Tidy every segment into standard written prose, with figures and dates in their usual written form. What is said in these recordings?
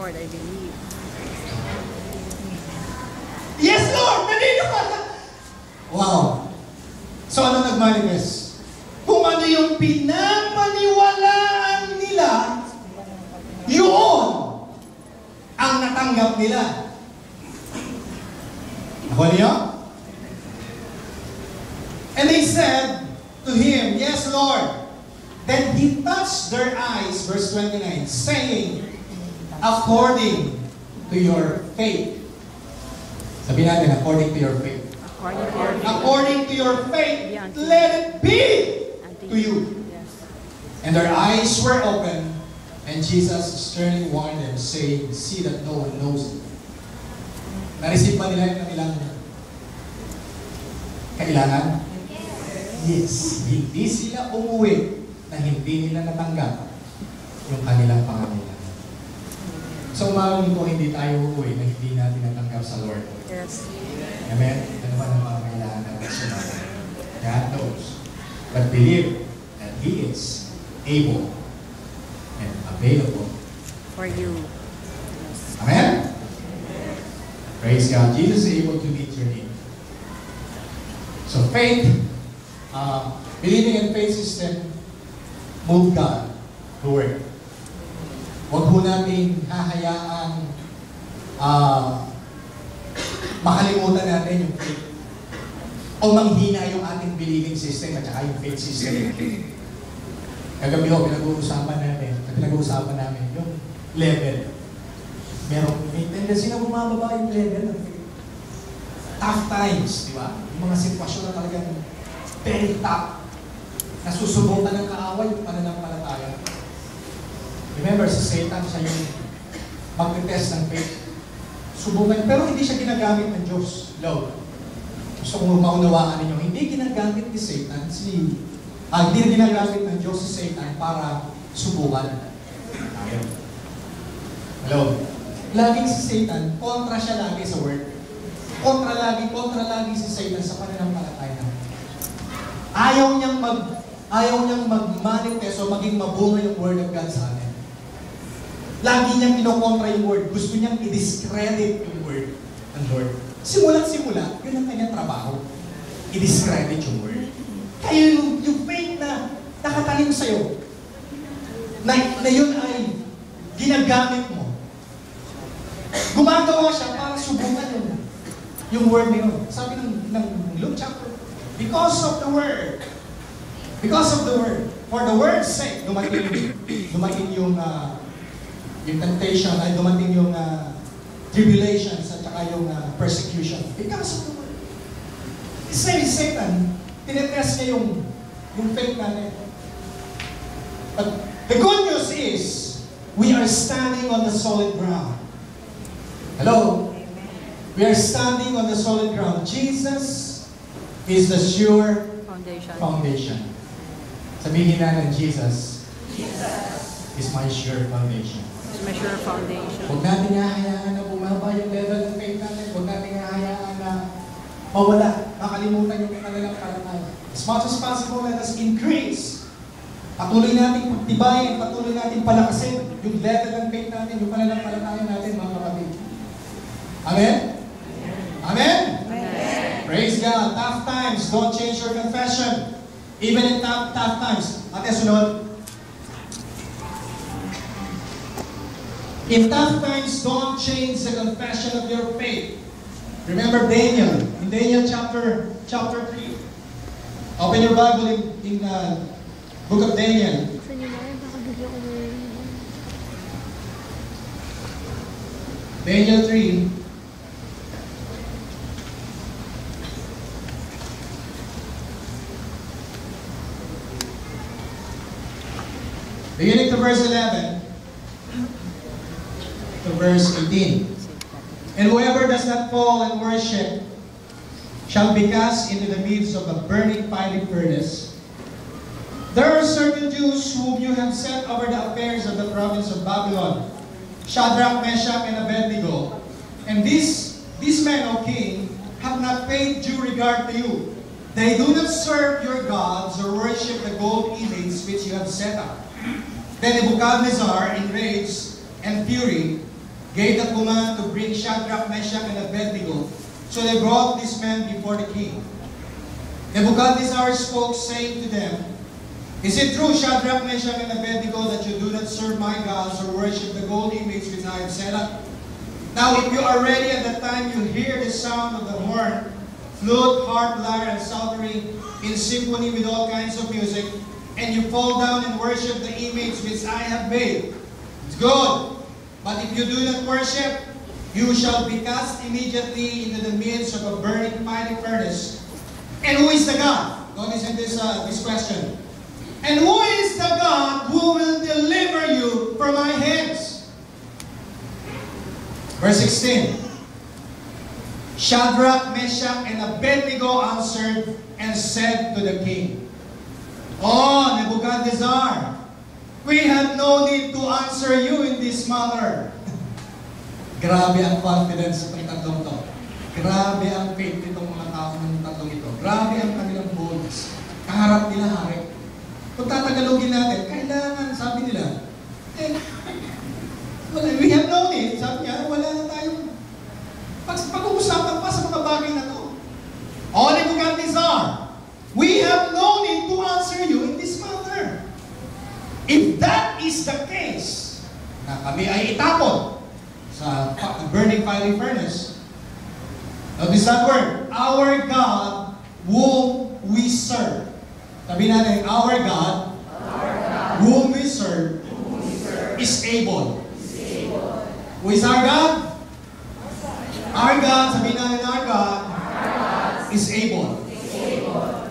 Lord, I believe. Yes, Lord! Naniniwala! Wow! So ano nag-manifest? Kung ano yung pinapaniwalaan nila, yun ang natanggap nila. Nakuha niyo? And they said to him, Yes, Lord. Then he touched their eyes, verse 29, saying, according to your faith. Sabihin natin, according to your faith. According to your faith, let it be to you. And their eyes were open, and Jesus sternly warned them, saying, See that no one knows it. Na-receive ba nila yung kanilang kailangan? Yes. Hindi sila umuwi na hindi nila natanggap yung kanilang pangangailangan. So, umamin ko, hindi tayo uuwi na hindi natin natanggap sa Lord. Yes. Amen? Ano ba ang pangangailangan natin sa Lord? God knows. But believe that He is able and available For you. Amen? Praise God. Jesus is able to meet your need. So faith, believing in faith system, move God to work. Huwag po natin hahayaan makalimutan natin yung faith. O manghina yung ating believing system at saka yung faith system. Kagabi ho, pinag-uusapan namin yung level. May tendency na bumababa yung level ng faith. Tough times, di ba? Yung mga sitwasyon na talagang very tough. Nasusubukan ng kaaway yung pananampalataya. Remember, si Satan siya yung mag-test ng faith. Subukan, pero hindi siya ginagamit ng Diyos. Lord, gusto kong maunawaan ninyo, hindi ginagamit ni Satan hindi ginagamit ng Diyos si Satan para subukan. Ayun. Hello? Laging si Satan, kontra siya lagi sa word. Kontra lagi si Satan sa pananampalataya. Ayaw niyang mag-manifest o maging mabunga yung word of God sa atin. Lagi niyang kinokontra yung word. Gusto niyang i-discredit yung word ng Lord. Simula, yun ang kanyang trabaho. I-discredit yung word. Kaya yung faith na nakatanim sa'yo, na yun ay ginagamit mo. Gumagawa siya para subukan yung word na yun. Sabi ng Luke chapter, because of the word, for the word's sake, dumating yung temptation, ay dumating yung tribulations at saka yung persecution. Because of the word. Kasi Satan, tinetest niya yung faith natin. But the good news is, we are standing on the solid ground. Hello? We are standing on the solid ground. Jesus is the sure foundation. Sabihin natin, Jesus is my sure foundation. My sure foundation. Huwag natin hahayaan na bumaba yung level ng faith natin. Huwag natin hahayaan na mawala, makalimutan yung pananampalataya. As much as possible, let us increase. Patuloy natin pagtibayin, patuloy natin palakasin yung level ng faith natin, yung pananampalataya natin, mga kapatid. Amen? Amen? Amen. Praise God. Tough times, don't change your confession. Even in tough times. Ate, sunod. In tough times, don't change the confession of your faith. Remember Daniel, in Daniel chapter 3. Open your Bible in book of Daniel. Daniel 3. Beginning to verse 11 to verse 18. And whoever does not fall and worship shall be cast into the midst of a burning fiery furnace. There are certain Jews whom you have set over the affairs of the province of Babylon, Shadrach, Meshach, and Abednego. And these men, O king, have not paid due regard to you. They do not serve your gods or worship the gold image which you have set up. Then Nebuchadnezzar, in rage and fury, gave the command to bring Shadrach, Meshach, and Abednego. So they brought these men before the king. Nebuchadnezzar spoke, saying to them, "Is it true, Shadrach, Meshach, and Abednego, that you do not serve my gods or worship the gold image which I have set up? Now if you are ready at the time you hear the sound of the horn, flute, harp, lyre, and psaltery in symphony with all kinds of music, and you fall down and worship the image which I have made, it's good. But if you do not worship, you shall be cast immediately into the midst of a burning fiery furnace. And who is the God?" Notice in this question. "And who is the God who will deliver you from my hands?" Verse 16. Shadrach, Meshach, and Abednego answered and said to the king, "Oh, Nebuchadnezzar, we have no need to answer you in this matter." Grabe ang confidence ng tatlong to. Grabe ang faith nitong mga tao ng tatlong ito. Grabe ang kanilang boldness. Kaharap nila hari. Kung tatagalogin natin, kailangan, sabi nila, we have no need. Sabi niya, wala na tayong pag-uusapan pa sa mga bagay na to. "O Nebuchadnezzar, we have no need to answer you in this matter. If that is the case, na kami ay itapon sa burning fiery furnace, notice that word, our God whom we serve." Sabi natin, our God whom we serve is able. Who is our God? Our God, sabi natin, our God is able.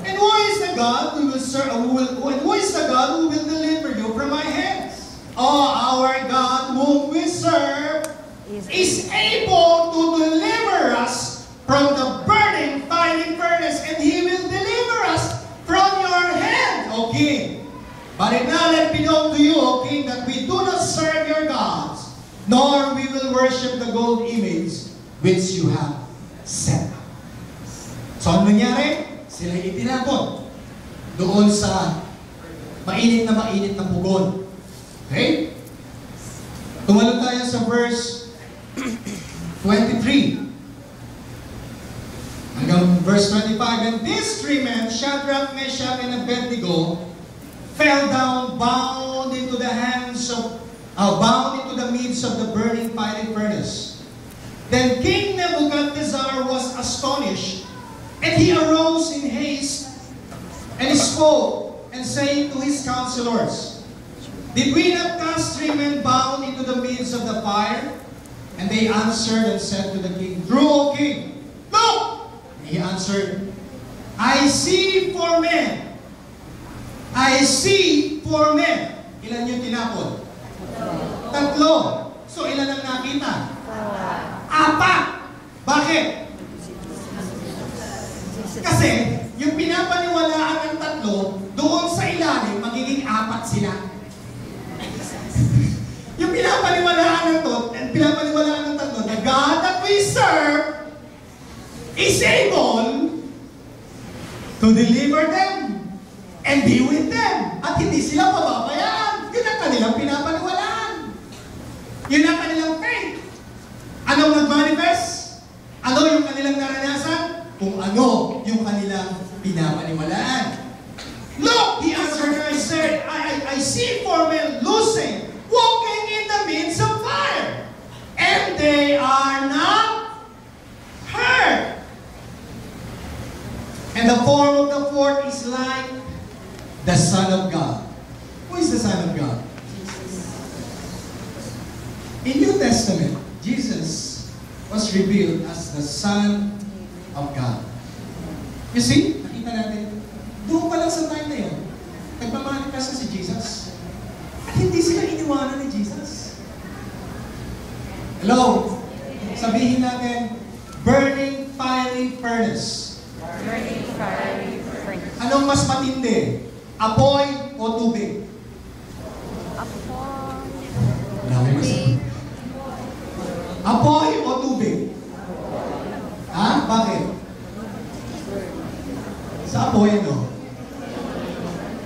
And who is the God who will serve, who is the God who will deliver you from my hands? Oh, our God whom we serve is able to deliver us from the burning fiery furnace, and He will deliver us from your hand, O King. But it now let be known to you, O King, that we do not serve your gods, nor we will worship the gold image which you have set up. So, ano nangyari? Sila itinapon doon sa mainit na pugon. Okay? Tumalon tayo sa verse 23. Hanggang verse 25. "And these three men, Shadrach, Meshach, and Abednego, fell down bound into the midst of the burning fiery furnace. Then King Nebuchadnezzar was astonished, and he arose in haste, and he spoke, and saying to his counselors, Did we not cast three men bound into the midst of the fire? And they answered and said to the king, True, O king. Look! He answered, I see four men. I see four men. Ilan yung tinapon? Tatlo. So ilan ang nakita? Apat. Bakit? Kasi yung pinapaniwalaan ng tatlo, doon sa ilalim, magiging apat sila. Yung pinapaniwalaan ng tatlo, the God that we serve is able to deliver them and be with them. At hindi sila pababayaan. Yun ang kanilang pinapaniwalaan. Yun ang kanilang faith. Anong nag-manifest? Ano yung kanilang naranasan? Kung ano yung kanilang pinapaniwalaan. Look, he answered, I said, I see four men loosing, walking in the midst of fire, and they are not hurt. And the form of the fourth is like the Son of God. Who is the Son of God? In New Testament, Jesus was revealed as the Son of God. You see, nakita natin, doon pa lang sa time na yun, nagpamanifest na si Jesus. At hindi sila iniwanan ni Jesus. Hello? Sabihin natin, burning fiery furnace. Burning fiery furnace. Anong mas matindi? Apoy o tubig? Apoy. Tubig. Apoy o tubig? Ha? Bakit? Sa apoy, ano?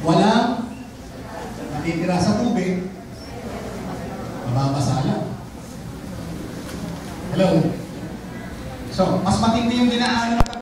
Walang natitira sa tubig, mababasa lang. Hello? So, mas matindi yung dinaanan ng